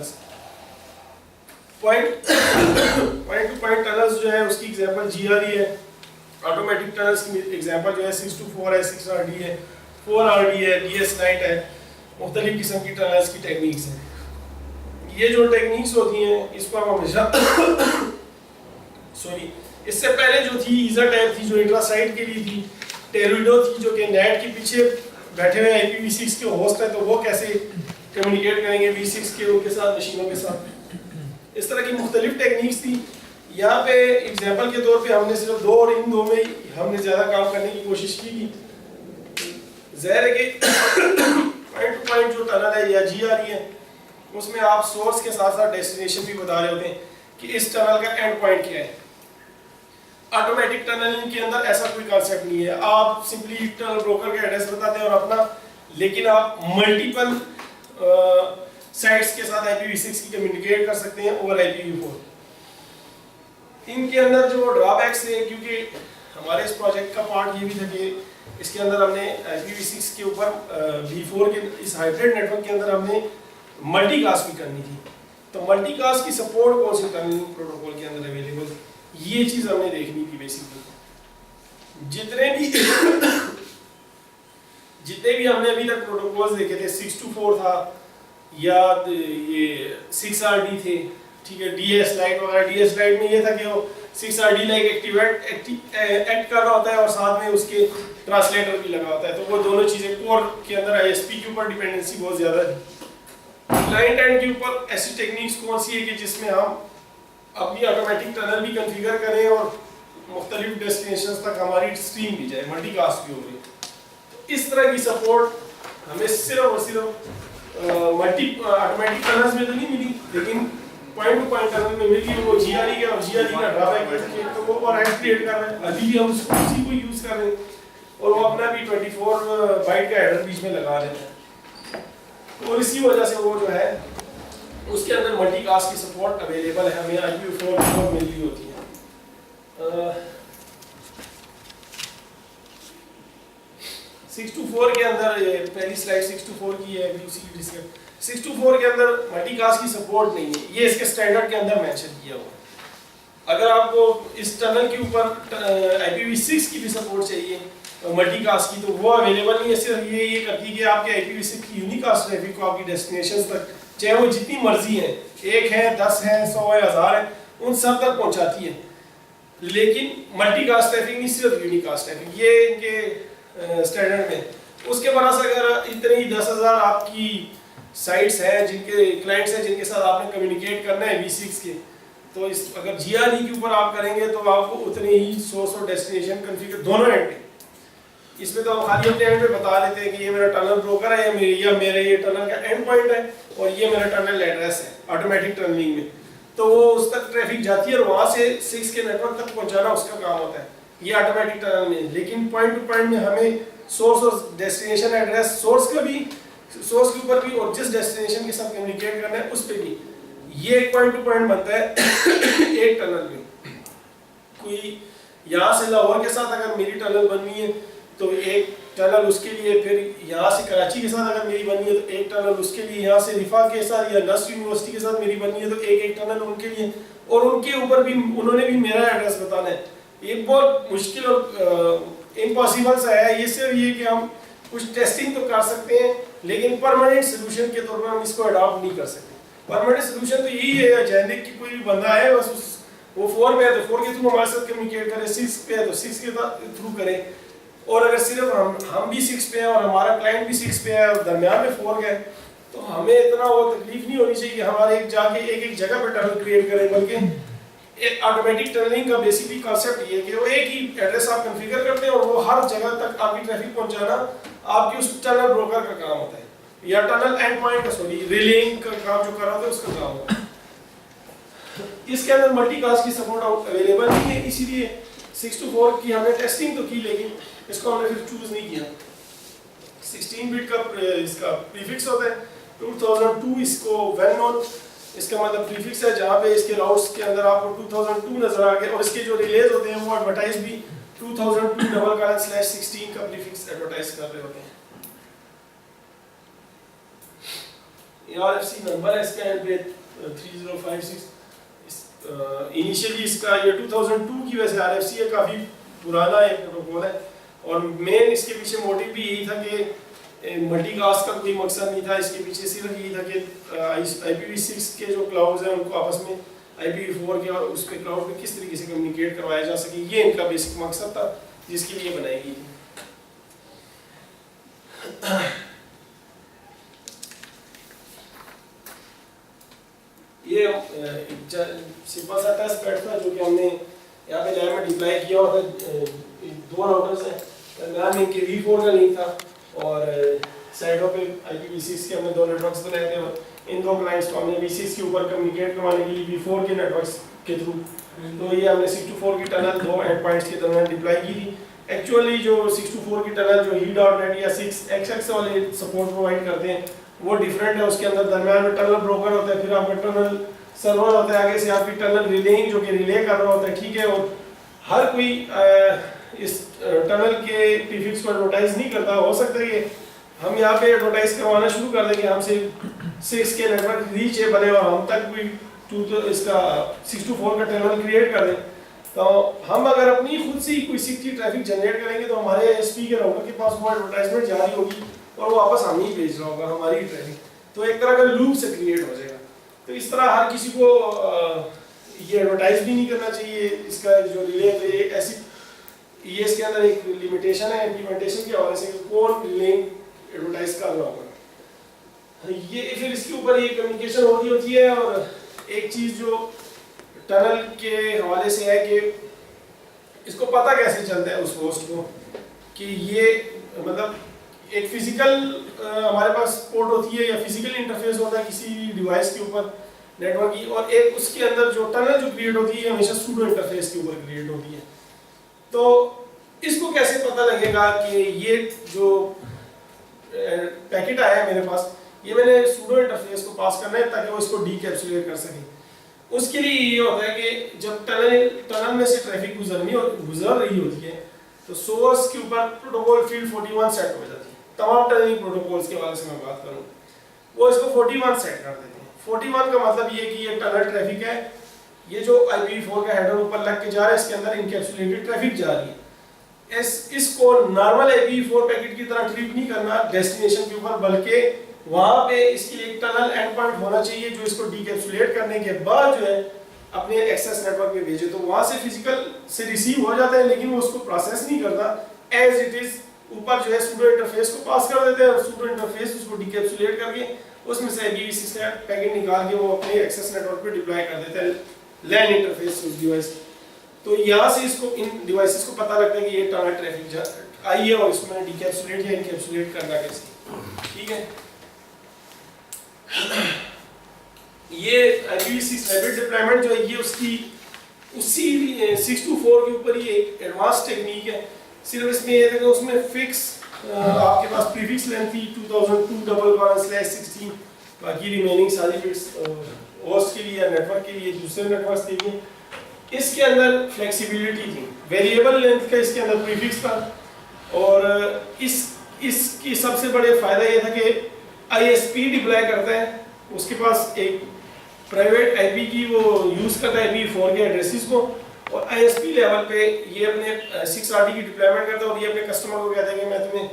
Tunnels. Point two point tunnels जो है उसकी एग्जांपल GRE है। ऑटोमेटिक टनल्स की एग्जांपल जो है 624 है, 6RD है, 4RD है, DS Lite है, मुख्तलिफ किस्म की टनल्स की टेक्निक्स हैं। ये जो टेक्निक्स होती हैं इसको हम हमेशा सॉरी इससे पहले जो थी ईज़र टैब थी जो इंट्रासाइट के लिए थी, टेरुडो थी जो कि नेट के पीछे बैठे हुए IPv6 के होस्ट है, तो वो कैसे कम्युनिकेट करेंगे V6 के उनके साथ मशीनों के साथ। इस तरह की मुख्तलिफ टेक्निक्स थी। यहाँ पे एग्जांपल के तौर पे हमने सिर्फ दो और इन दो में हमने ज़्यादा काम करने की कोशिश की थी। ज़ाहिर है कि पॉइंट टू पॉइंट जो टनल है या GRE है उसमें आप सोर्स के साथ साथ डेस्टिनेशन भी बता रहे होते हैं कि इस टनल का एंड पॉइंट क्या है। ऑटोमेटिक टनलिंग के अंदर ऐसा कोई कॉन्सेप्ट नहीं है। आप सिंपली टनल ब्रोकर का एड्रेस बताते हैं और अपना, लेकिन आप मल्टीपल साइट्स के साथ IPv6 की कम्युनिकेट कर सकते हैं ओवर IPv4। इनके अंदर जो ड्रॉबैक्स है, क्योंकि हमारे इस प्रोजेक्ट का पार्ट ये भी था कि इसके अंदर हमने IPv6 के ऊपर V4 के इस हाइब्रिड नेटवर्क के अंदर हमने मल्टीकास्ट भी करनी थी। तो मल्टीकास्ट की सपोर्ट कौन सी टनलिंग प्रोटोकॉल के अंदर अवेलेबल, ये चीज हमने देखनी थी बेसिकली। जितने भी हमने अभी तक प्रोटोकॉल्स देखे थे, 624 था या ये 6RD थे, ठीक है, DS Lite वगैरह। DS Lite में ये था कि वो 6RD लाइक एक्ट कर रहा होता है और साथ में उसके ट्रांसलेटर भी लगा होता है, तो वो दोनों चीजें कोर के अंदर ISP के ऊपर डिपेंडेंसी बहुत ज्यादा है। क्लाइंट एंड के ऊपर ऐसी टेक्निक्स कौन सी है कि जिसमें हम अपनी ऑटोमेटिक टनल भी कॉन्फ़िगर करें और मुख्तलिफ डेस्टिनेशंस तक हमारी स्ट्रीम भी जाए, मल्टीकास्ट भी हो गई। तो इस तरह की सपोर्ट हमें सिर्फ और सिर्फ ऑटोमेटिक टनल्स में तो नहीं मिली, लेकिन पॉइंट टू पॉइंट टनल में मिली। वो GRE का, और GRE का ड्रॉबैक है तो वो ओवरहेड क्रिएट कर रहे हैं, अभी भी हम उसी को यूज कर रहे हैं और वो अपना भी 24 बाइट का हेडर बीच में लगा देते हैं। और इसी वजह से वो जो है उसके अंदर मल्टीकास्ट की सपोर्ट अवेलेबल है, हमें IPv4 मिल रही होती है। 624 के अंदर, ये पहली स्लाइड 624 की है, अभी उसी की डिस्कस। 624 के अंदर मल्टीकास्ट की सपोर्ट नहीं है, ये इसके स्टैंडर्ड के अंदर मेंशन किया हुआ है। अगर आपको इस टनल के ऊपर IPv6 की भी सपोर्ट चाहिए मल्टीकास्ट की, तो वो अवेलेबल नहीं है। सिर्फ ये करती है कि आपके IPv6 की यूनिकास्ट ट्रैफिक को आपकी डेस्टिनेशंस तक, चाहे वो जितनी मर्जी है, 1 है, 10 है, 100 है, 1000 है, उन सब तक पहुंचाती है। लेकिन मल्टीकास्ट ट्रैफिक नहीं, सिर्फ यूनिकास्ट ट्रैफिक, ये इनके स्टैंडर्ड में। उसके बाद अगर इतने ही 10,000 आपकी साइट्स हैं, जिनके क्लाइंट्स हैं, जिनके साथ आपने कम्युनिकेट करना है V6 के, तो इस अगर GRE के ऊपर आप करेंगे तो आपको उतने ही सोर्स और डेस्टिनेशन कॉन्फ़िगर दोनों एंड पे। इसमें तो हम खाली अपने एंड पे बता देते हैं कि ये मेरा टनल ब्रोकर है या मेरे ये टनल का एंड पॉइंट है और ये मेरा टनल एड्रेस है ऑटोमेटिक टनलिंग में, तो वो उस तक ट्रैफिक जाती है और वहां से 6 के नेटवर्क तक पहुंचाना उसका काम होता है, ये ऑटोमेटिक टनल में। लेकिन पॉइंट टू पॉइंट में हमें सोर्स और डेस्टिनेशन एड्रेस, सोर्स के ऊपर भी और जिस डेस्टिनेशन के साथ कम्युनिकेट करना है उस पर भी, ये एक पॉइंट टू पॉइंट बनता है एक टनल में। कोई यहाँ से लाहौर के साथ अगर मेरी टनल बननी है तो एक टनल उसके लिए, फिर यहाँ से कराची के साथ अगर मेरी बननी है तो एक टनल उसके लिए, यहाँ से रिफा के साथ या नस्र यूनिवर्सिटी के साथ मेरी बननी है तो एक टनल उनके लिए, और उनके ऊपर भी उन्होंने भी मेरा एड्रेस बताना है। ये बहुत मुश्किल और इम्पॉसिबल सा है। ये सिर्फ ये कि हम कुछ टेस्टिंग तो कर सकते हैं, लेकिन परमानेंट सोल्यूशन के तौर पर हम इसको अडॉप्ट नहीं कर सकते। परमानेंट सोल्यूशन तो यही है, जेनेरिक की कोई भी बंदा है बस वो 4 पे है तो 4 के थ्रू हमारे साथ कम्युनिकेट करे, 6 पे है तो 6 के थ्रू करे, और अगर सिर्फ हम भी 6 पे हैं और हमारा क्लाइंट भी 6 पे है और दरमियान में 4 है, तो हमें इतना वो तकलीफ नहीं होनी चाहिए कि हमारे जाके एक जगह पे टनल क्रिएट करें। बल्कि एक ऑटोमेटिक टनलिंग का बेसिकली कॉन्सेप्ट ये है कि वो एक ही एड्रेस आप कॉन्फ़िगर करते हैं और वो हर जगह तक आपकी ट्रैफिक पहुंचाना आपकी उस टनल ब्रोकर का काम होता है, या टनल एंड पॉइंट का रिलेइंग का काम जो कर रहा होता है उसका काम होता है। इसके अंदर मल्टीकास्ट की सपोर्ट अवेलेबल नहीं है, इसीलिए 624 की हमने टेस्टिंग तो की, लेकिन इसको हमने फिर चूज नहीं किया। 16 बिट का इसका प्रीफिक्स होता है, 2002 इसको वेल नोन, इसका मतलब प्रीफिक्स है जहाँ पे इसके राउट्स के अंदर आपको 2002 नजर आ गया, और इसके जो रिलेज होते हैं वो एडवर्टाइज भी 2002:/16 का प्रीफिक्स एडवर्टाइज कर रहे होते हैं। RFC नंबर है इसका एंड पे 3056। इनिशियली इसका ये 2002 की वजह से RFC है, काफ़ी पुराना एक प्रोटोकॉल है। और मेन इसके पीछे मोटिव भी यही था कि मल्टीकास्ट का कोई मकसद नहीं था, इसके पीछे सिर्फ यही था कि IPv6 के जो क्लाउड्स हैं उनको आपस में IPv4 के और उसके क्लाउड में किस तरीके से कम्युनिकेट करवाया जा सके, ये इनका बेसिक मकसद था जिसके लिए बनाई गई थी। ये सिंपल सा टेस्ट बेड था जो कि हमने यहाँ पे लैब में डिप्लॉय किया हुआ था। दो राउटर्स हैं, दरमियान में इनके V4 का लिंक था और साइडों पे IPv6 के हमने दो नेटवर्क्स बनाए थे और इन दो क्लाइंट्स को हमने V6 के ऊपर कम्युनिकेट करवाने के लिए V4 के नेटवर्क्स के थ्रू तो ये हमने 624 की टनल दो एंड पॉइंट्स के दरमियान डिप्लॉय की थी। एक्चुअली जो 624 की टनल जो E.net या 6xx वाले सपोर्ट प्रोवाइड करते हैं वो डिफरेंट है। उसके अंदर दरमियान में टनल ब्रोकर होता है, फिर आपका टनल सर्वर होता है, आगे से आपकी टनल रिलेइंग जो कि रिले कर रहा होता है, ठीक है। और हर कोई इस टनल के प्रीफिक्स को एडवर्टाइज नहीं करता। हो सकता है कि हम यहाँ पे एडवर्टाइज करवाना शुरू कर देंगे, हमसे 6 के नेटवर्क रीच है बने और हम तक भी इसका 624 का टनल क्रिएट कर दें, तो हम अगर अपनी खुद से ही कोई 6 की ट्रैफिक जनरेट करेंगे तो हमारे ISP के राउटर के पास वो एडवर्टाइजमेंट जारी होगी और वो वापस हम ही भेज रहा होगा हमारी ट्रैफिक, तो एक तरह का लूप से क्रिएट हो जाएगा। तो इस तरह हर किसी को ये एडवर्टाइज भी नहीं करना चाहिए। इसका जो रिले ऐसी ये इसके अंदर एक लिमिटेशन है इम्प्लीमेंटेशन के हवाले से, कौन रिलेइंग एडवर्टाइज कर रहा होगा। ये फिर इसके ऊपर ये कम्युनिकेशन होती है। और एक चीज़ जो टनल के हवाले से है कि इसको पता कैसे चलता है उस होस्ट को कि ये मतलब एक फिजिकल हमारे पास पोर्ट होती है या फिजिकल इंटरफेस होता है किसी डिवाइस के ऊपर नेटवर्क की, और एक उसके अंदर जो टनल जो क्रिएट होती है हमेशा सूडो इंटरफेस के ऊपर क्रिएट होती है। तो इसको कैसे पता लगेगा कि ये जो पैकेट आया है मेरे पास, ये मैंने सूडो इंटरफेस को पास करना है ताकि वो इसको डीकैप्सुलेट कर सके। उसके लिए ये होता है कि जब टनल में से ट्रैफिक गुजर रही होती है तो सोर्स के ऊपर प्रोटोकॉल फील्ड 41 सेट हो जाती है। तमाम टनलिंग प्रोटोकॉल्स के बारे में मैं बात करूं, वो इसको 41 सेट कर देते हैं। 41 का मतलब ये कि ये टनल ट्रैफिक है, ये जो IPv4 का हेडर ऊपर लग के जा रहा है इसके अंदर इनकैप्सुलेटेड ट्रैफिक जा रही है। इसको नॉर्मल IPv4 पैकेट की तरह ट्रीट नहीं करना डेस्टिनेशन के ऊपर, बल्कि वहां पे इसके लिए एक टनल एंड पॉइंट होना चाहिए जो इसको डीकैप्सुलेट करने के बाद जो है अपने एक्सेस नेटवर्क में भेजे। तो वहां से फिजिकल से रिसीव हो जाता है लेकिन वो उसको प्रोसेस नहीं करता, एज इट इज ऊपर जो है सूडो इंटरफेस को पास कर देते हैं और सूडो इंटरफेस उसको डीकैप्सुलेट करके उसमें से IPv6 का पैकेट निकाल के वो अपने एक्सेस नेटवर्क पे डिप्लॉय कर देता है लैन इंटरफेस उस डिवाइस। तो यहाँ से इसको इन डिवाइसेस को पता लगता है कि ये टनल ट्रैफिक आई है और इसको मैंने डीकैप्सुलेट या इनकैप्सुलेट करना कैसे, ठीक है। ये IPv6 रैपिड डिप्लॉयमेंट जो है ये उसकी उसी 624 के ऊपर ही एक एडवांस टेक्निक है। सिर्फ इसमें ये है कि उसमें फिक्स आपके पास प्रीफिक्स लेंथ थी 2002/1/16, बाकी रिमेनिंग सारी बिट्स होस्ट के लिए या नेटवर्क के लिए दूसरे नेटवर्क्स के लिए। इसके अंदर फ्लेक्सिबिलिटी थी, वेरिएबल लेंथ का इसके अंदर प्रीफिक्स था और इसकी सबसे बड़े फायदा ये था कि ISP डिप्लॉय करता है, उसके पास एक प्राइवेट IP की वो यूज़ करता है IPv4 के एड्रेसेस को, और ISP लेवल पे ये अपने 6RT की डिप्लॉयमेंट करता है और ये अपने कस्टमर को कहता है कि मैं तुम्हें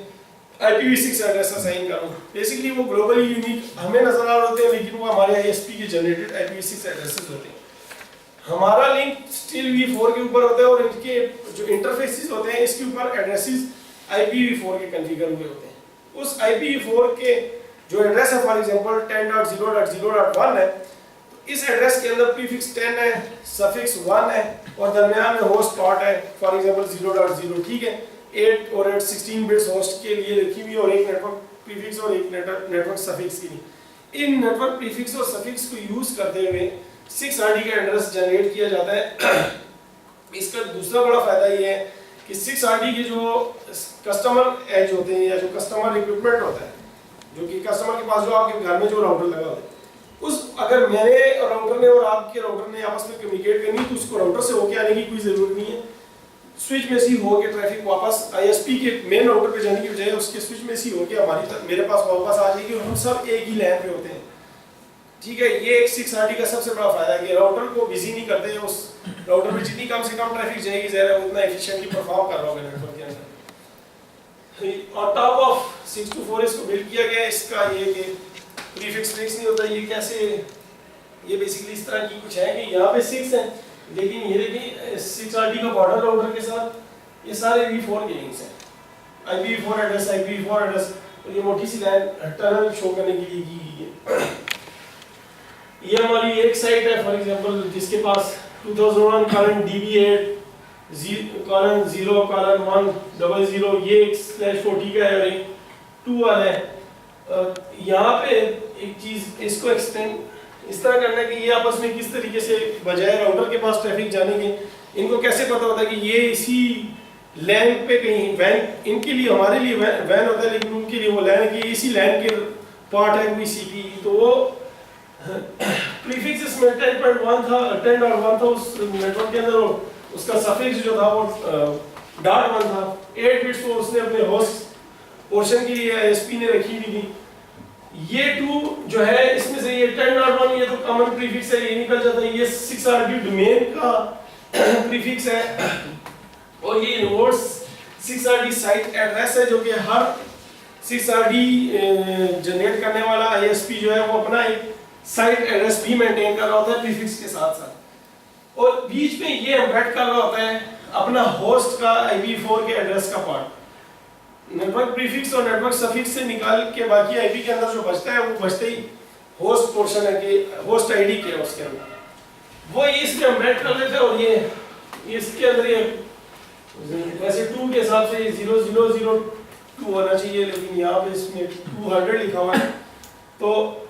IPv6 एड्रेस असाइन करूँ। बेसिकली वो ग्लोबली यूनिक हमें नजर आ रहे होते हैं लेकिन वो हमारे ISP के जनरेटेड IPv6 एड्रेसेस होते हैं। हमारा लिंक स्टिल V4 के ऊपर होता है और इनके जो इंटरफेसेस होते हैं इसके ऊपर एड्रेसेस IPv4 के कॉन्फ़िगर हुए होते हैं। उस IPv4 के जो एड्रेस है फॉर एग्जांपल 10.0.0.1 है, तो इस एड्रेस के अंदर प्रीफिक्स 10 है, सफिक्स 1 है और दरमियान में होस्ट पार्ट है फॉर एग्जांपल 0.0, ठीक है। 8 और 16 बिट्स होस्ट के लिए रखी हुई और एक नेटवर्क प्रीफिक्स और एक नेटवर्क सफिक्स के लिए। इन नेटवर्क प्रीफिक्स और सफिक्स को यूज करते हुए 6RT का एड्रेस जनरेट किया जाता है। इसका दूसरा बड़ा फायदा ये है कि 6RT के जो कस्टमर एज होते हैं या जो कस्टमर इक्विपमेंट होता है, जो कि कस्टमर के पास जो आपके घर में जो राउटर लगा होता है, उस अगर मेरे राउटर ने और आपके राउटर ने आपस में कम्युनिकेट करनी तो उसको राउटर से होके आने की कोई ज़रूरत नहीं है। स्विच में से हो के ट्रैफिक वापस ISP के मेन राउटर पे जाने की बजाय उसके स्विच में से हो के मेरे पास वापस आ जाएगी और हम सब एक ही लैन पे होते हैं। ठीक है, ये एक 6RD का सबसे बड़ा फायदा है कि राउटर को बिजी नहीं करते, उस राउटर में जितनी कम से कम ट्रैफिक जाएगी ज़रा उतना एफिशिएंटली परफॉर्म कर रहा होगा नेटवर्क के अंदर। ऑन टॉप ऑफ 624 इसको बिल्ड किया गया है। इसका ये कि प्रीफिक्स फिक्स नहीं होता, ये कैसे, ये बेसिकली इस तरह की कुछ है कि यहाँ पे 6 है, लेकिन ये देखिए 6RD का बॉर्डर राउटर के साथ ये सारे V4 के लिंक्स हैं, IPv4 एड्रेस, IPv4 एड्रेस, और ये मोटी सी लाइन टनल शो करने के लिए की गई है। ये हमारी एक साइट है फॉर एग्जांपल जिसके पास 2001 colon DB8 colon 0 colon 100, ये एक /40 का है और एक 2 वाला है। यहाँ पे एक चीज इसको एक्सटेंड इस तरह करना है कि ये आपस में किस तरीके से बजाय राउटर के पास ट्रैफिक जाने के, इनको कैसे पता होता है कि ये इसी लैन पे कहीं वैन, इनके लिए हमारे लिए वैन होता है लेकिन उनके लिए वो लैन है कि इसी लैन के पार्ट है कोई सीपी, तो वो प्रीफिक्स इसमें 10.1 था, 10.1 था उस नेटवर्क के अंदर, उसका सफिक्स जो था वो .1 था। 8 बिट्स को उसने अपने होस्ट पोर्शन के लिए ISP ने रखी हुई थी। ये 2 जो है इसमें से ये 10.1 ये तो कॉमन प्रीफिक्स है, ये निकल जाता है, ये 6RD डोमेन का प्रीफिक्स है, और ये इनवर्स 6RD साइट एड्रेस है जो कि हर 6RD जनरेट करने वाला ISP जो है वो अपना एक साइट एड्रेस भी मेंटेन कर रहा होता है प्रीफिक्स के साथ साथ, और बीच में ये एम्बेड कर रहा होता है अपना होस्ट का IPv4 के एड्रेस का पार्ट। नेटवर्क प्रीफिक्स और नेटवर्क सफिक्स से निकाल के बाकी IP के अंदर जो बचता है वो बचते ही होस्ट पोर्शन है कि होस्ट ID के उसके अंदर वो ये इसमें एम्बेड कर देते हैं, और ये इसके अंदर ये वैसे 2 के हिसाब से 0002 होना चाहिए, लेकिन यहाँ पे इसमें 200 लिखा हुआ है, तो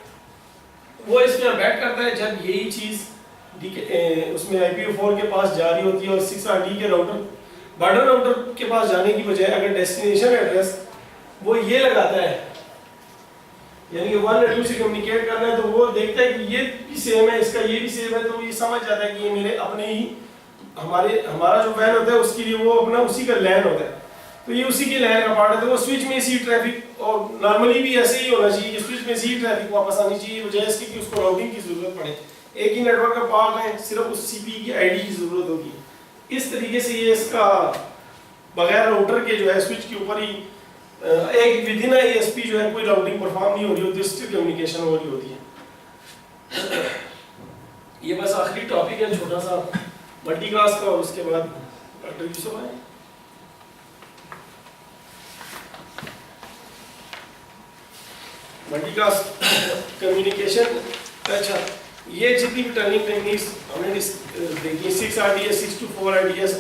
वो इसमें एम्बेड करता है जब यही चीज उसमें IPv4 के पास जा रही होती है और 6RD के राउटर बॉर्डर राउटर के पास जाने की बजाय अगर डेस्टिनेशन एड्रेस वो ये लगाता है, यानी कि 1 या 2 से कम्युनिकेट करना है, तो वो देखता है कि ये भी सेम है, इसका ये भी सेम है, तो ये समझ जाता है कि ये मेरे अपने ही हमारा जो वैन होता है उसके लिए वो अपना उसी का लैन होता है, तो ये उसी के लैन का पार्ट है, तो वो स्विच में इसी ट्रैफिक, और नॉर्मली भी ऐसे ही होना चाहिए कि स्विच में इसी ट्रैफिक वापस आनी चाहिए बजाय इसके कि उसको राउटिंग की जरूरत पड़े। एक ही नेटवर्क का पार्ट है, सिर्फ उस सीपी की आईडी की जरूरत होगी। इस तरीके से ये इसका बगैर राउटर के जो है स्विच के ऊपर ही एक विदिन ISP जो है कोई राउटिंग परफॉर्म नहीं हो रही होती, स्टिल कम्युनिकेशन हो रही होती है। ये बस आखिरी टॉपिक है छोटा सा मल्टीकास्ट का, और उसके बाद डॉक्टर यूसुफ आए। मल्टीकास्ट कम्युनिकेशन, अच्छा ये जितनी भी टर्निंग टेक्निक्स हमने देखी 6RD है, 624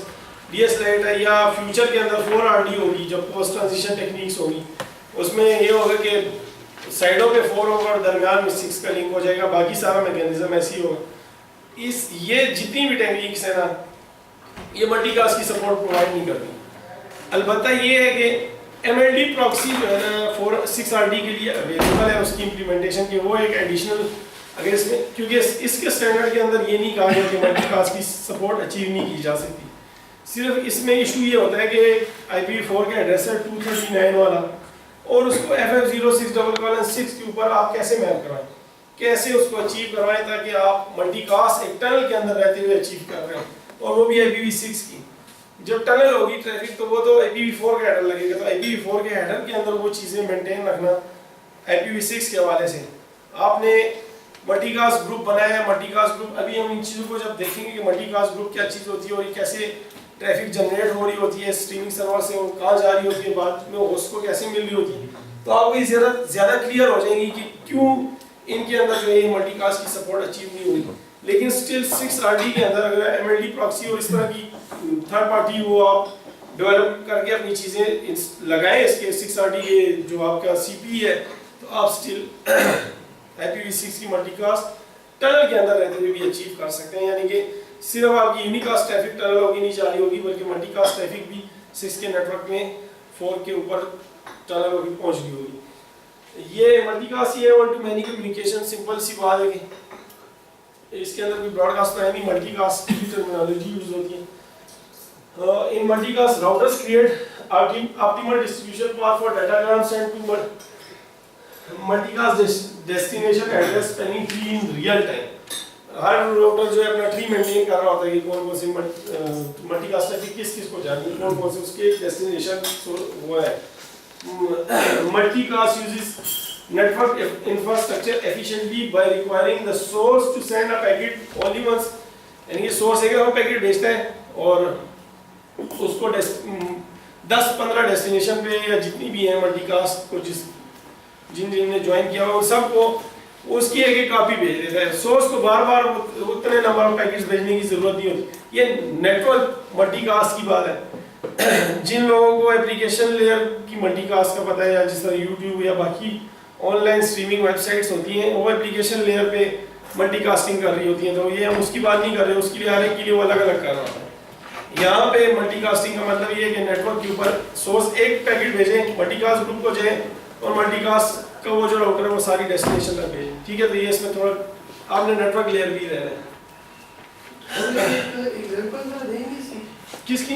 DS लाइट है, या फ्यूचर के अंदर 4RD होगी जब पोस्ट ट्रांजिशन टेक्निक्स होगी, उसमें ये होगा कि साइडों पे 4 होगा और दरमियान में 6 का लिंक हो जाएगा, बाकी सारा मैकेनिज्म ऐसे ही होगा। ये जितनी भी टेक्निक्स है ना ये मल्टीकास्ट की सपोर्ट प्रोवाइड नहीं करती। अलबत्ता ये है कि MLD प्रॉक्सी जो है ना 6RD के लिए अवेलेबल है, उसकी इम्प्लीमेंटेशन की वो एक एडिशनल, अगर इसमें क्योंकि इसके स्टैंडर्ड के अंदर ये नहीं कहा गया कि मल्टीकास्ट की सपोर्ट अचीव नहीं की जा सकती, सिर्फ इसमें इशू ये होता है कि IPv4 का एड्रेस है 239 वाला, और उसको FF06/6 के ऊपर आप कैसे मैप करवाएं, कैसे उसको अचीव करवाएं ताकि आप मल्टीकास्ट एक टनल के अंदर रहते हुए अचीव कर रहे हैं, और वो भी IPv6 की। जब टनल होगी ट्रैफिक तो वो तो IPv4 का हेडर लगेगा, तो IPv4 के हेडर के अंदर वो चीज़ें मेंटेन रखना IPv6 के हवाले से। आपने मल्टीकास्ट ग्रुप बनाया है, मल्टीकास्ट ग्रुप अभी हम इन चीज़ों को जब देखेंगे कि मल्टीकास्ट ग्रुप क्या चीज़ होती है और ये कैसे ट्रैफिक जनरेट हो रही होती है स्ट्रीमिंग सर्वर से, और कहाँ जा रही होती है, बाद में होस्ट को कैसे मिल रही होती है, तो आपको ये ज़्यादा क्लियर हो जाएगी कि क्यों इनके अंदर जो है मल्टीकास्ट की सपोर्ट अचीव नहीं हुई। लेकिन स्टिल 6RD के अंदर अगर MLD प्रॉक्सी और इस तरह की थर्ड पार्टी वो आप डेवलप करके अपनी चीज़ें लगाएं इसके 6RD के जो आपका CP है, तो आप स्टिल IPv6 की मल्टीकास्ट टनल के अंदर रहते हुए भी अचीव कर सकते हैं, यानी कि सिर्फ आपकी यूनिकास्ट ट्रैफिक टनल होगी नहीं जा रही होगी, बल्कि मल्टीकास्ट ट्रैफिक भी 6 के नेटवर्क में 4 के ऊपर टनल होगी पहुंच रही होगी। ये मल्टीकास्ट ही है one to many communication, simple सी बात है कि इसके अंदर कोई ब्रॉडकास्ट तो है नहीं, मल्टीकास्ट की टर्मिनोलॉजी यूज होती है। In multicast, routers create optimal distribution path for datagram sent to multicast destination address spanning tree in real time. हर राउटर जो है अपना ट्री मेंटेन कर रहा होता है कि कौन कौन सी मल्टीकास्ट ट्रैफिक किस किस को जानी है, कौन कौन से उसके डेस्टिनेशन वो है। Multicast uses network infrastructure efficiently by requiring the source to send a packet only once, यानी कि सोर्स है कि वो पैकेट भेजता है और उसको 10-15 डेस्टिनेशन पे या जितनी भी है मल्टीकास्ट को जिन ने ज्वाइन किया हुआ सबको उसकी एक कॉपी भेज देता है। सोर्स को बार बार उतने नंबर ऑफ पैकेट्स भेजने की जरूरत नहीं होती। ये नेटवर्क मल्टीकास्ट की बात है। जिन लोगों को एप्लीकेशन लेयर की मल्टीकास्ट का पता है, या जिस तरह यूट्यूब या बाकी ऑनलाइन स्ट्रीमिंग वेबसाइट्स होती हैं, वो एप्लीकेशन लेयर पे मल्टीकास्टिंग कर रही होती हैं, तो ये हम उसकी बात नहीं कर रहे, उसके लिए हर एक के लिए वो अलग अलग कर रहा है। यहाँ पे मल्टीकास्टिंग का मतलब ये है कि नेटवर्क के ऊपर सोर्स एक पैकेट भेजे मल्टीकास्ट ग्रुप को जाए और मल्टीकास्ट का वो जो राउटर है वो सारी डेस्टिनेशन तक भेजे। ठीक है, तो ये इसमें थोड़ा आपने नेटवर्क लेयर भी रह रहे हैं। किसकी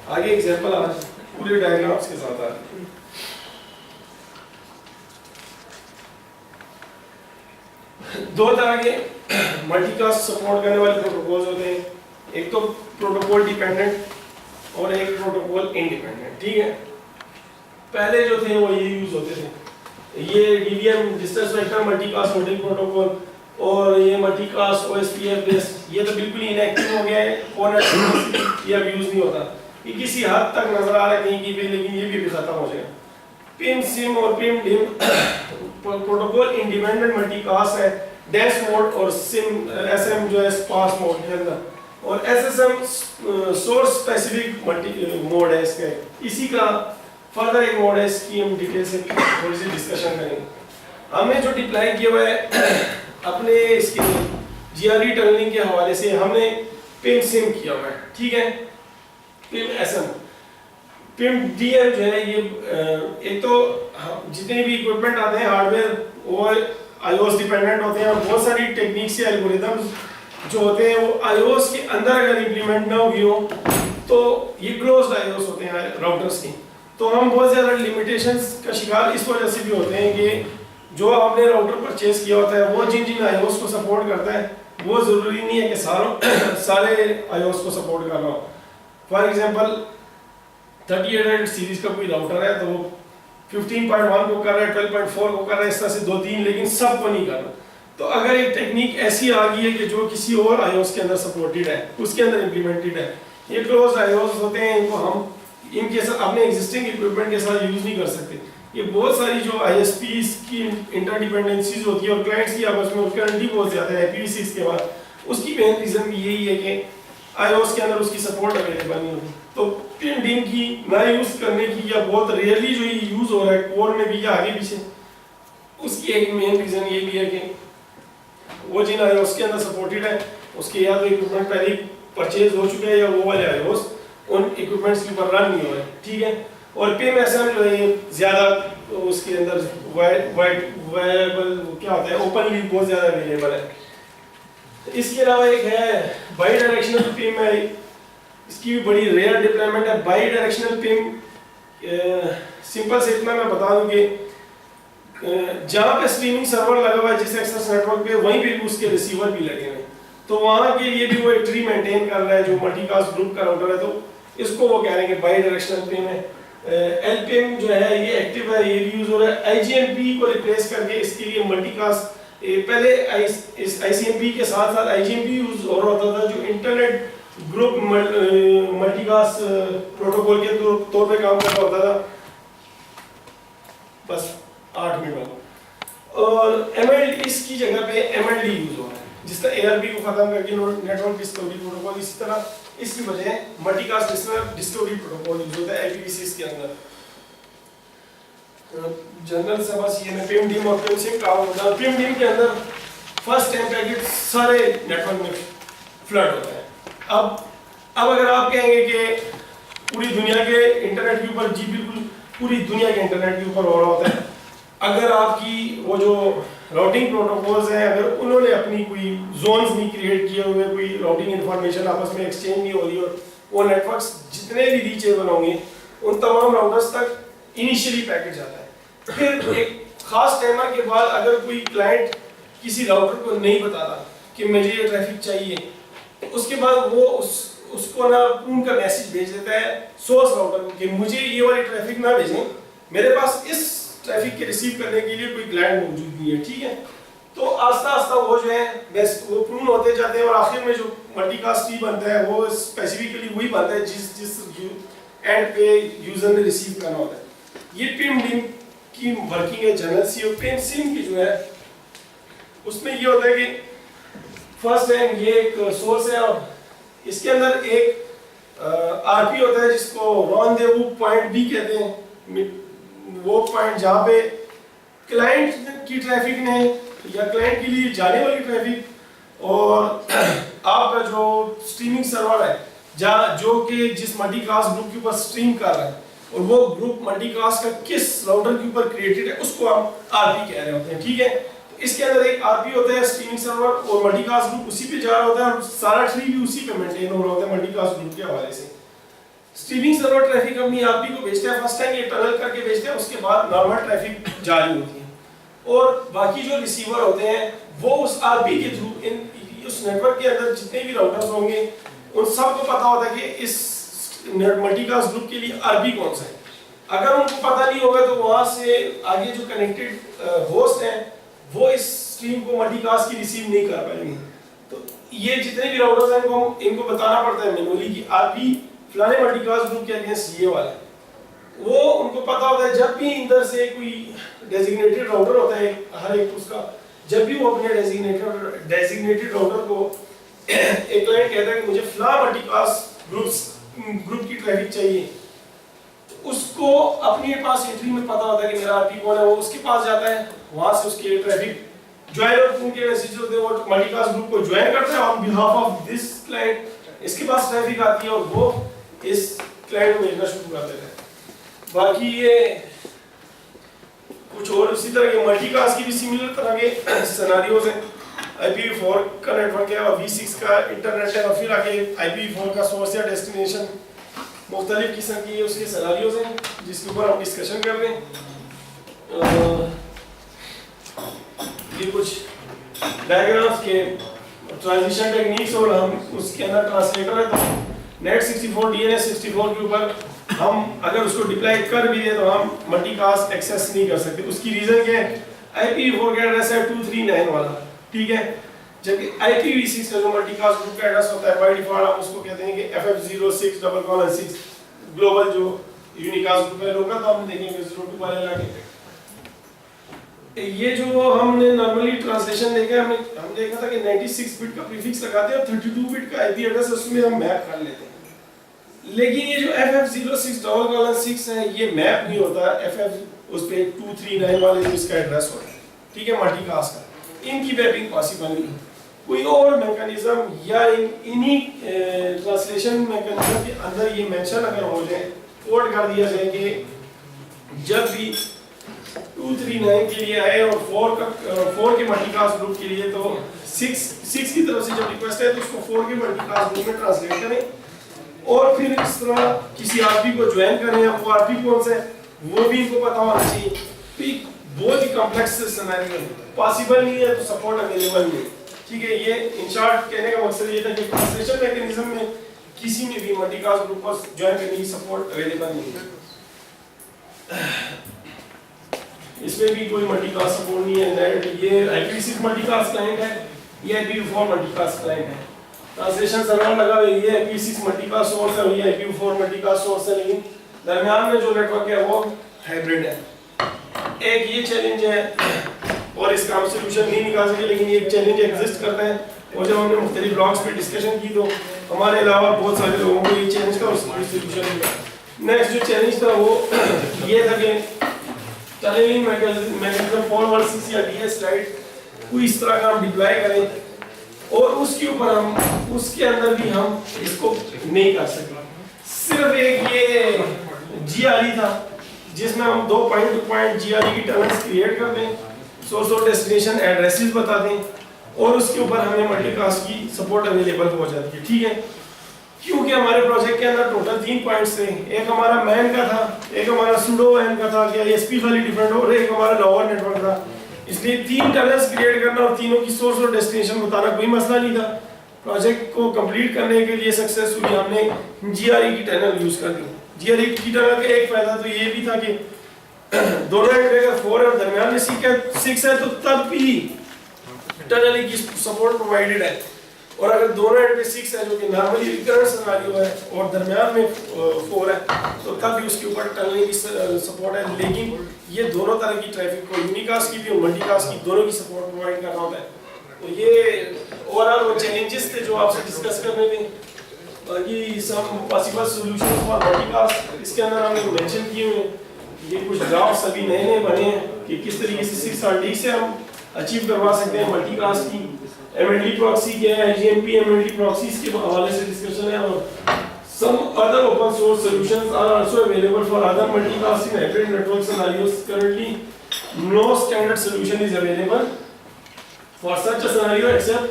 आगे एग्जांपल आ रहा है, पूरे डायग्राम्स के साथ आ रहा है। दो तरह के मल्टीकास्ट सपोर्ट करने वाले प्रोटोकॉल्स होते हैं, एक तो प्रोटोकॉल डिपेंडेंट और एक प्रोटोकॉल इंडिपेंडेंट। ठीक है, पहले जो थे वो ये यूज होते थे, ये DVM distance vector multicast routing protocol और ये मल्टीकास्ट OSPF बेस्ड, ये तो बिल्कुल ही इनएक्टिव हो गया है, ये अब यूज नहीं होता। ये किसी हद तक नजर आ रहा है कहीं पे, लेकिन ये भी खत्म हो जाएगा। पिम सिम और Pym dim protocol independent multicast है, डेंस मोड और सिम SM जो है स्पार्स मोड के अंदर, और SSM source specific multi mode है इसका। इसी का फर्दर एक मोड है, इसकी हम डिटेल से थोड़ी सी डिस्कशन करेंगे। हमने जो डिप्लॉय किया हुआ है अपने इसके GRE टनलिंग के हवाले से, हमने पिम सिम किया हुआ है। ठीक है, पिम SM पिम DM जो है ये एक तो जितने भी इक्विपमेंट आते हैं हार्डवेयर वो iOS डिपेंडेंट होते हैं, और बहुत सारी टेक्निक्स या एल्गोरिथम्स जो होते हैं वो iOS के अंदर अगर इम्प्लीमेंट ना हुई हो तो ये क्लोज्ड iOS होते हैं राउटर्स की। तो हम बहुत ज़्यादा लिमिटेशंस का शिकार इस वजह से भी होते हैं कि जो आपने राउटर परचेज किया होता है वो जिन जिन iOS को सपोर्ट करता है वो ज़रूरी नहीं है कि सारे iOS को सपोर्ट कर रहा हो। फॉर एग्जांपल 3800 सीरीज का कोई राउटर है तो वो 15.1 को कर रहा है, 12.4 को कर रहा है, इस तरह से 2-3, लेकिन सब को नहीं कर रहा। तो अगर एक टेक्निक ऐसी आ गई है कि जो किसी और iOS के अंदर सपोर्टेड है, उसके अंदर इम्प्लीमेंटेड है, ये क्लोज iOS होते हैं, इनको हम इनके साथ अपने एग्जिस्टिंग इक्विपमेंट के साथ यूज नहीं कर सकते। ये बहुत सारी जो ISPs की इंटरडिपेंडेंसीज होती है और क्लाइंट्स की आपस में गारंटी बहुत ज़्यादा है IPv6 के बाद, उसकी मेन रीज़न भी यही है कि iOS के अंदर उसकी सपोर्ट अवेलेबल नहीं होती। तो पिम डिम की ना यूज करने की या बहुत रेयरली जो यूज हो रहा है कोर में भी या आगे पीछे, उसकी एक मेन रीजन ये भी है कि वो जिन iOS के अंदर सपोर्टेड है उसके या तो इक्विपमेंट पहले परचेज हो चुके हैं या वो वाले iOS उन इक्विपमेंट्स के ऊपर रन नहीं हो रहे। ठीक है, और पिम SM जो है ज्यादा उसके अंदर वायबल क्या होता है, ओपनली बहुत ज्यादा अवेलेबल है। इसके अलावा एक है बाई डायरेक्शनल पिम है, इसकी भी बड़ी रेयर डिप्लॉयमेंट है। बाई डायरेक्शनल पिम सिंपल से इतना मैं बता दूं कि जहाँ पे स्ट्रीमिंग सर्वर लगा हुआ है जिस एक्सेस नेटवर्क पे, वहीं पे उसके रिसीवर भी लगे हुए, तो वहाँ के लिए भी वो एक ट्री मेंटेन कर रहा है जो मल्टीकास्ट ग्रुप का राउटर है, तो इसको वो कह रहे हैं कि बाई डायरेक्शनल पिम है। LPM जो है ये एक्टिव है, ये यूज हो रहा है। IGMP को रिप्लेस करके इसके लिए मल्टीकास्ट, पहले इस ICMP के साथ साथ IGMP यूज हो रहा होता था जो इंटरनेट ग्रुप मल्टीकास्ट प्रोटोकॉल के तौर पे काम करता होता था। बस 8 मिनट बाद, और MLD इसकी जगह पे MLD यूज हो रहा है, जिस तरह ARP को खत्म करके नेटवर्क डिस्कवरी प्रोटोकॉल, इसी तरह इसकी वजह मल्टीकास्ट डिस्कवरी प्रोटोकॉल यूज होता है IPv6 के अंदर। जनरल से बस ये मैं पिम डिम और पिम सिम का होता है। पिम डिम के अंदर फर्स्ट टाइम पैकेट सारे नेटवर्क में फ्लड होता है। अब अगर आप कहेंगे कि पूरी दुनिया के इंटरनेट के ऊपर, जी बिल्कुल पूरी दुनिया के इंटरनेट के ऊपर हो रहा होता है, अगर आपकी वो जो राउटिंग प्रोटोकॉल्स हैं अगर उन्होंने अपनी कोई जोन्स नहीं क्रिएट किए हुए, कोई राउटिंग इंफॉर्मेशन आपस में एक्सचेंज नहीं हो रही, और वो नेटवर्क्स जितने भी रीचेबल होंगे उन तमाम राउटर्स तक इनिशियली पैकेट जाता है। फिर एक खास टाइमर के बाद अगर कोई क्लाइंट किसी राउटर को नहीं बताता कि मुझे ये ट्रैफिक चाहिए, तो उसके बाद वो उसको ना उनका मैसेज भेज देता है सोर्स राउटर को कि मुझे ये वाली ट्रैफिक ना भेजें, मेरे पास इस ट्रैफिक के रिसीव करने के लिए कोई क्लाइंट मौजूद नहीं है, ठीक है। तो आस्ता आस्ता वो जो है बेस्ट वो प्रून होते जाते हैं और आखिर में जो मल्टीकास्ट ट्री बनता है वो स्पेसिफिकली वही बनता है जिस एंड पे यूजर ने रिसीव करना होता है। ये पिम की वर्किंग है जनरल सी और पिम सिम की जो है उसमें ये होता है कि फर्स्ट है ये एक सोर्स है और इसके अंदर एक आरपी होता है जिसको रॉनडेवू पॉइंट भी कहते हैं, वो पॉइंट जहाँ पे क्लाइंट की ट्रैफिक ने या क्लाइंट के लिए जाने वाली ट्रैफिक और आपका जो स्ट्रीमिंग सर्वर है जहाँ जो कि जिस मल्टीकास्ट ग्रुप के ऊपर स्ट्रीम कर रहा है और वो ग्रुप मल्टीकास्ट का किस राउटर के ऊपर क्रिएटेड है उसको हम आरपी कह रहे होते हैं, ठीक है। तो इसके अंदर एक आरपी होता है स्ट्रीमिंग सर्वर और मल्टीकास्ट ग्रुप उसी पे जा रहा होता है और सारा ट्री भी उसी पे मेंटेन हो रहा होता है मल्टीकास्ट ग्रुप के हवाले से। स्ट्रीमिंग सर्वर ट्रैफिक अपनी आरपी को भेजता है, फर्स्ट टाइम ये टनल करके भेजते हैं, उसके बाद नॉर्मल ट्रैफिक जारी होती है और बाकी जो रिसीवर होते हैं वो उस आरपी के थ्रू उस नेटवर्क के अंदर जितने भी राउटर्स होंगे उन सबको पता होता है कि इस मल्टीकास्ट ग्रुप के लिए आरपी कौन सा है। अगर उनको पता नहीं होगा तो वहां से आगे जो कनेक्टेड होस्ट हैं वो इस स्ट्रीम को मल्टीकास्ट की रिसीव नहीं कर पाएंगे। तो ये जितने भी राउटर्स हैं इनको बताना पड़ता है मैनुअली कि आरपी फलाने मल्टीकास्ट ग्रुप के अगेंस्ट ये वाला है। वो उनको पता होता है जब भी इधर से कोई डेजिग्नेटेड राउटर होता है हर एक उसका, जब भी वो अपने डेजिग्नेटेड राउटर को एक क्लाइंट कहता है कि मुझे फला मल्टीकास्ट ग्रुप की ट्रैफिक चाहिए, तो उसको अपने पास एंट्री में पता होता है कि मेरा आरपी कौन है, वो उसके पास जाता है, वहां से उसके ट्रैफिक ज्वाइन और उनके मैसेज होते हैं वो मल्टीकास्ट ग्रुप को ज्वाइन करता है on behalf of this client, इसके पास ट्रैफिक आती है और वो इस क्लाइंट को भेजना शुरू कर देता है। बाकी ये कुछ और इसी तरह के मल्टीकास्ट की भी सिमिलर तरह के सिनेरियोज हैं। IPv4 का नेटवर्क है और V6 का इंटरनेट है और फिर आगे IPv4 का सोर्स या डेस्टिनेशन मुख्तलिफ किस्म की उसके सिनेरियोज हैं जिसके ऊपर हम डिस्कशन कर रहे हैं। ये कुछ डायग्राम्स के ट्रांजिशन टेक्निक्स और हम उसके अंदर ट्रांसलेटर है तो नेट 64 DNS 64 के ऊपर हम अगर उसको डिप्लॉय कर भी दे तो हम मल्टीकास्ट एक्सेस नहीं कर सकते। उसकी रीजन क्या है, IPv4 का एड्रेस है 239 वाला, ठीक है, जबकि IPv6 का जो मल्टीकास्ट ग्रुप का एड्रेस होता है बाय डिफॉल्ट हम उसको कहते हैं कि FF06:6 ग्लोबल जो यूनिकास्ट ग्रुप है लोकल तो हम देखेंगे 02 वाले लाके। ये जो हमने नॉर्मली ट्रांसलेशन देखा हम देखा था कि 96 बिट का प्रीफिक्स लगाते हैं और 32 बिट का IP एड्रेस उसमें हम मैप कर लेते हैं, लेकिन ये जो FF06:6 है ये मैप नहीं होता, FF उस पे 239 वाले जो इसका एड्रेस होता है, ठीक है, मल्टीकास्ट का, इनकी मैपिंग पॉसिबल नहीं है। कोई और मैकेनिज्म या इन्हीं ट्रांसलेशन मैकेनिज्म के अंदर ये मेंशन अगर हो जाए, कोड कर दिया जाए कि जब भी 239 के लिए आए और 4 के मल्टीकास्ट ग्रुप के लिए तो 6 की तरफ से जब रिक्वेस्ट है तो उसको 4 के मल्टीकास्ट ग्रुप में ट्रांसलेट करें और फिर इस तरह किसी आरपी को ज्वाइन करें, वो आरपी कौन सा है वो भी इनको पता होना चाहिए। तो बहुत ही कॉम्प्लेक्स सिनेरियो पॉसिबल नहीं है तो सपोर्ट अवेलेबल नहीं, ठीक है। ये इन शॉर्ट कहने का मकसद ये था कि ट्रांसलेशन मैकेनिज्म में किसी में भी मल्टीकास्ट ग्रुप को ज्वाइन करने की सपोर्ट अवेलेबल नहीं है। इसमें भी कोई मल्टीकास्ट सपोर्ट नहीं है। ये IPv6 मल्टीकास्ट क्लाइंट है, ये IPv4 मल्टीकास्ट क्लाइंट है। ट्रांसलेशन सर्वर लगा हुआ है, ये IPv6 मल्टीकास्ट सोर्स है, ये IPv4 मल्टीकास्ट सोर्स है, लेकिन दरमियान में जो नेटवर्क है वो हाइब्रिड है। एक ये चैलेंज है और इसका हम सोल्यूशन नहीं निकाल सके, लेकिन ये चैलेंज एग्जिस्ट करता है और जब हमने मुख्तलिफ ब्लॉग्स पे डिस्कशन की तो हमारे अलावा बहुत सारे लोगों को ये चैलेंज का उसका सोल्यूशन मिला। नेक्स्ट जो चैलेंज था वो ये था कि टनलिंग मैकेनिज्म फॉरवर्ड CC या DS राइट कोई इस तरह का हम डिप्लॉय करें और उसके ऊपर हम उसके अंदर भी हम इसको नहीं कर सके। सिर्फ एक ये GRE था जिसमें हम 2 पॉइंट टू पॉइंट GRE की टनल्स क्रिएट कर दें, सोर्स और डेस्टिनेशन एड्रेसेस बता दें और उसके ऊपर हमें मल्टीकास्ट की सपोर्ट अवेलेबल हो जाती है, ठीक है। क्योंकि हमारे प्रोजेक्ट के अंदर टोटल 3 पॉइंट्स थे, एक हमारा मैन का था, एक हमारा सूडो मैन का था कि एसपी खाली डिफरेंट और एक हमारा लॉवर नेटवर्क था। इसलिए 3 टनल्स क्रिएट करना और तीनों की सोर्स और डेस्टिनेशन बताना कोई मसला नहीं था। प्रोजेक्ट को कंप्लीट करने के लिए सक्सेसफुली हमने जीआरई की टनल यूज कर दी। जीआरई की टनल का एक फायदा तो ये भी था कि दोनों एंड पे अगर 4 है और दरमियान में 6 है तो तब भी टनल की सपोर्ट प्रोवाइडेड है, और अगर दोनों एंड पे 6 है जो कि नॉर्मली रिकरेंट सिनेरियो है और दरमियान में 4 है तो तब भी उसके ऊपर टनल की सपोर्ट है। लेकिन ये दोनों तरह की ट्रैफिक को यूनिकास्ट की भी और मल्टीकास्ट की दोनों की सपोर्ट प्रोवाइड कर रहा होता है। तो ये ओवरऑल वो चैलेंजेस थे जो आपसे डिस्कस करने थे। बाकी सम पॉसिबल सॉल्यूशंस फॉर मल्टीकास्ट इसके अंदर हमने मेंशन किए हुए हैं। ये कुछ ड्राफ्ट्स अभी नए नए बने हैं कि किस तरीके से 6RD से हम अचीव करवा सकते हैं मल्टीकास्ट की। एमएलडी प्रॉक्सी क्या है, जीएमपी एमएलडी प्रॉक्सीज के हवाले से डिस्कशन है, और some other open source solutions are also available for other multicasting hybrid network scenarios. Currently no standard solution is available for such a scenario except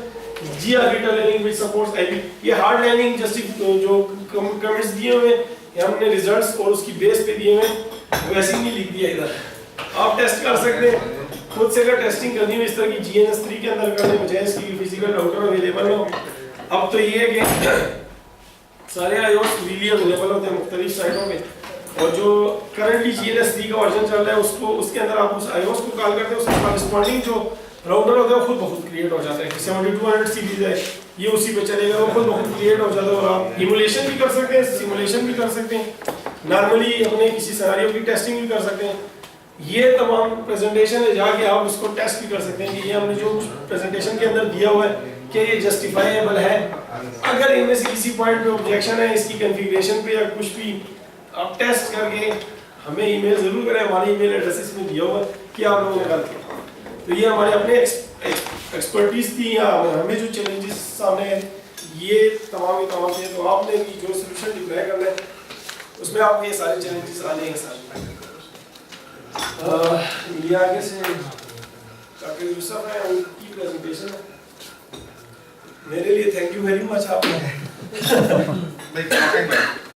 GRE tunneling which supports IP। ये hard lining just जो comments दिए हुए हैं हमने results और उसकी base पे दिए हुए हैं, वैसे ही नहीं लिख दिया इधर, आप टेस्ट कर सकते हैं खुद से। अगर टेस्टिंग करनी हो इस तरह की GNS3 के अंदर करने बजाय इसकी फिजिकल राउटर अवेलेबल हो। अब तो ये है कि सारे iOS फ्रीली अवेलेबल होते हैं मुख्तलिफ साइटों पे, और जो करंटली GNS3 का वर्जन चल रहा है उसको उसके अंदर आप उस iOS को कॉल करते हैं, उसका कॉरेस्पॉन्डिंग जो राउटर होता है वो खुद बहुत क्रिएट हो जाता है कि 7200 सीरीज है ये उसी पे चलेगा, वो खुद बहुत क्रिएट हो जाता है। और आप इमुलेशन भी कर सकते हैं, सिमुलेशन भी कर सकते हैं, नॉर्मली अपने किसी सिनेरियो की टेस्टिंग भी कर सकते हैं। ये तमाम प्रेजेंटेशन है जाके आप उसको टेस्ट भी कर सकते हैं कि ये हमने जो प्रेजेंटेशन के अंदर दिया हुआ है कि ये जस्टिफाइबल है। अगर इनमें से किसी पॉइंट पे ऑब्जेक्शन है इसकी कॉन्फ़िगरेशन पे या कुछ भी, आप टेस्ट करके हमें ईमेल जरूर करें, हमारी ईमेल एड्रेस इसमें दिया हुआ है कि आप लोगों ने गलत किया। तो ये हमारे अपने एक्सपर्टीज थी या हमें जो चैलेंजेस सामने हैं ये तमाम थे, तो आपने भी जो सोल्यूशन डिप्लॉय करना है उसमें आपको ये सारे चैलेंजेस आने हैं सामने। ये आगे से डॉक्टर यूसुफ है, उनकी प्रेजेंटेशन है। मेरे लिए थैंक यू वेरी मच आपने